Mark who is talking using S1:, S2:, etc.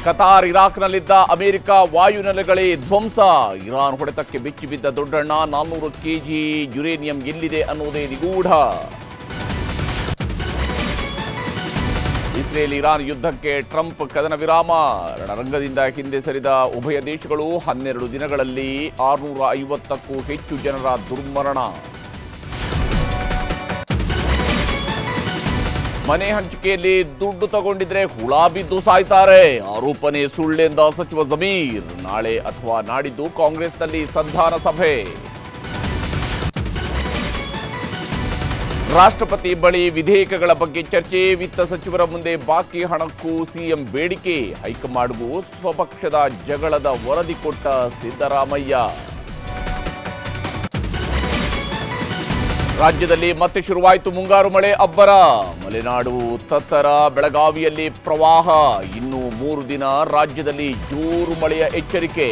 S1: Qatar ಇರಾಕ್ನಲ್ಲಿದ್ದ America ವಾಯುನೆಲೆಗಳೇ ಧ್ವಂಸ. Iran ಹೊಡೆತಕ್ಕೆ ಬೆಚ್ಚಿಬಿದ್ದ ದೊಡ್ಡಣ್ಣ 400 KG uranium ಎಲ್ಲಿದೆ ಅನ್ನೋದೇ ನಿಗೂಢ. ಇಸ್ರೇಲ್ ಇರಾನ್ ಯುದ್ಧಕ್ಕೆ ಟ್ರಂಪ್ ಕದನ ವಿರಾಮ. ರಣರಂಗದಿಂದ ಹಿಂದೆ ಸರಿದ ಉಭಯ ದೇಶಗಳು 12 ದಿನಗಳಲ್ಲಿ 650ಕ್ಕೂ ಹೆಚ್ಚು ಜನರ ದುರ್ಮರಣ. ಮನೆ ಹಂಚಿಕೆಯಲ್ಲಿ ದುಡ್ಡು ತಗೊಂಡಿದ್ರೆ ಹುಳ ಬಿದ್ದು ಸಾಯ್ತಾರೆ, ಆರೋಪನೆ ಸುಳ್ಳೆಂದ ಸಚಿವ ಜಮೀರ್. ನಾಳೆ ಅಥವಾ ನಾಡಿದ್ದು ಕಾಂಗ್ರೆಸ್ನಲ್ಲಿ ಸಂಧಾನ ಸಭೆ. ರಾಷ್ಟ್ರಪತಿ ಬಳಿ ವಿಧೇಯಕಗಳ ಬಗ್ಗೆ ಚರ್ಚೆ. ವಿತ್ತ ಸಚಿವರ ಮುಂದೆ ಬಾಕಿ ಹಣಕ್ಕೂ ಸಿಎಂ ಬೇಡಿಕೆ. ಹೈಕಮಾಂಡ್ಗೂ ಸ್ವಪಕ್ಷದ ಜಗಳದ ವರದಿ ಕೊಟ್ಟ ಸಿದ್ದರಾಮಯ್ಯ. ರಾಜ್ಯದಲ್ಲಿ ಮತ್ತೆ ಶುರುವಾಯಿತು ಮುಂಗಾರು ಮಳೆ ಅಬ್ಬರ. ಮಲೆನಾಡು ತತ್ತರ, ಬೆಳಗಾವಿಯಲ್ಲಿ ಪ್ರವಾಹ. ಇನ್ನು 3 ದಿನ ರಾಜ್ಯದಲ್ಲಿ ಜೋರು ಮಳೆಯ ಎಚ್ಚರಿಕೆ.